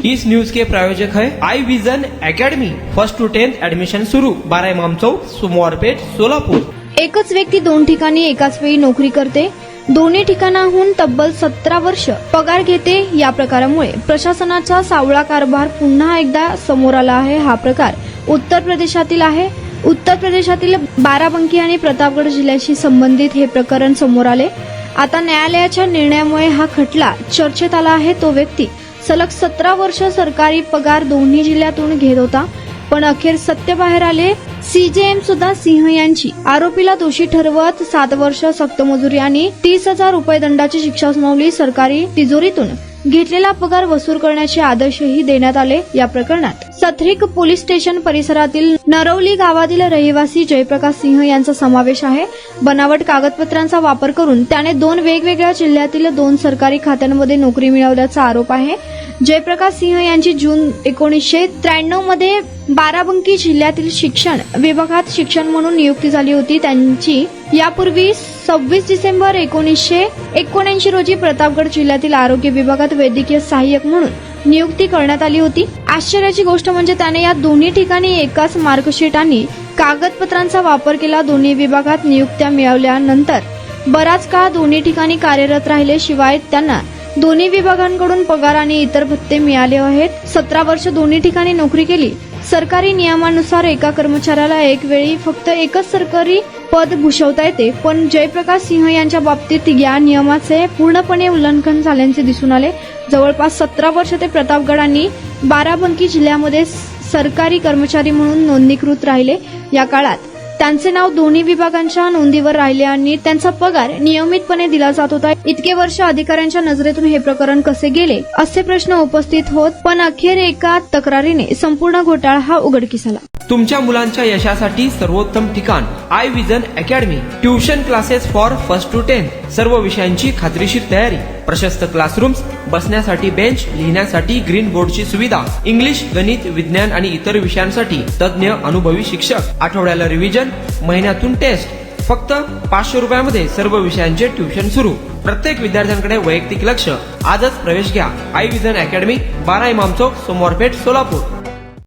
इस news के प्रायोजक है Aai Vision Academy. 1st to 10th admission शुरू। 12 इमाम चौक, सोमवारपेठ, सोलापूर। एकच व्यक्ती 2 ठिकाणी एकाच वेळी नोकरी करते, दोन्ही ठिकाणाहून तब्बल 17 वर्ष पगार घेते। या प्रकारामुळे प्रशासनाचा सावळा कारभार पुन्हा एकदा समोर आला आहे। हा प्रकार उत्तर प्रदेशातील आहे। उत्तर प्रदेशातील बाराबंकी आणि प्रतापगड जिल्ह्याशी संबंधित हे प्रकरण समोर आले। आता न्यायालयाच्या निर्णयामुळे हा खटला चर्चेत आला आहे। तो व्यक्ती सलग 17 वर्ष सरकारी पगार दोन्ही जिल्ह्यातून घेत होता, पण अखेर सत्य बाहेर आले। सीजेएम सुद्धा सिंह यांची आरोपीला दोषी ठरवत 7 वर्ष सक्तमजुरी आणि 30,000 रुपये दंडाची शिक्षा सुनावली। सरकारी तिजोरीतून घेतलेला पगार वसूल करण्याचे आदेशही देण्यात आले। या प्रकरणात सथरिक पोलीस स्टेशन परिसरातील नरवली गावातील रहिवासी जयप्रकाश सिंह यांचा समावेश आहे। बनावट कागदपत्रांचा वापर करून त्याने 2 वेगवेगळ्या जिल्ह्यातील 2 सरकारी खात्यांमध्ये नोकरी मिळवल्याचा आरोप आहे। जयप्रकाश सिंह यांची जून 1993 मध्ये बाराबंकी जिल्ह्यातील शिक्षण विभागात शिक्षक म्हणून नियुक्ती झाली होती। त्यांची यापूर्वी 26 डिसेंबर 1979 रोजी प्रतापगड जिल्ह्यातील आरोग्य विभागात वैद्यकीय सहाय्यक म्हणून नियुक्ती करण्यात आली होती। आश्चर्याची गोष्ट म्हणजे त्याने या दोन्ही ठिकाणी एकाच मार्कशीट आणि कागदपत्रांचा वापर केला। दोन्ही विभागात नियुक्त्या मिळवल्यानंतर बराच काळ दोन्ही ठिकाणी कार्यरत राहिले। शिवाय त्यांना दोन्ही विभागांकडून पगार आणि इतर भत्ते मिळाले आहेत। 17 वर्ष दोन्ही ठिकाणी नोकरी केली। सरकारी नियमानुसार एका कर्मचाऱ्याला एक वेळी फक्त एकच सरकारी पद भूषवता येते, पण जयप्रकाश सिंह यांच्या बाबतीत या नियमाचे पूर्णपणे उल्लंघन झाल्याचे दिसून आले। जवळपास 17 वर्ष ते प्रतापगड आणि बाराबंकी जिल्ह्यामध्ये सरकारी कर्मचारी म्हणून नोंदणीकृत राहिले। या काळात त्यांचे नाव दोन्ही विभागांच्या नोंदीवर राहिले आणि त्यांचा पगार नियमितपणे दिला जात होता। इतके वर्ष अधिकाऱ्यांच्या नजरेतून हे प्रकरण कसे गेले असे प्रश्न उपस्थित होत, पण अखेर एका तक्रारीने संपूर्ण घोटाळा हा उघडकीस आला। तुमच्या मुलांच्या यशासाठी सर्वोत्तम ठिकाण Aai Vision Academy. Tuition classes for 1st to 10th, सर्व विषयांची खात्रीशीर तयारी, प्रशस्त क्लासरूम्स, बसण्यासाठी बेंच, लिहिण्यासाठी ग्रीन बोर्डची सुविधा, इंग्लिश, गणित, विज्ञान आणि इतर विषयांसाठी तज्ञ अनुभवी शिक्षक, आठवड्याला रिव्हिजन, महिन्यातून टेस्ट। फक्त 500 रुपयामध्ये सर्व विषयांचे ट्युशन सुरू। प्रत्येक विद्यार्थ्यांकडे वैयक्तिक लक्ष। आजच प्रवेश घ्या आई विजन अकॅडमी, 12 इमाम चौक, सोमवारपेठ, सोलापूर।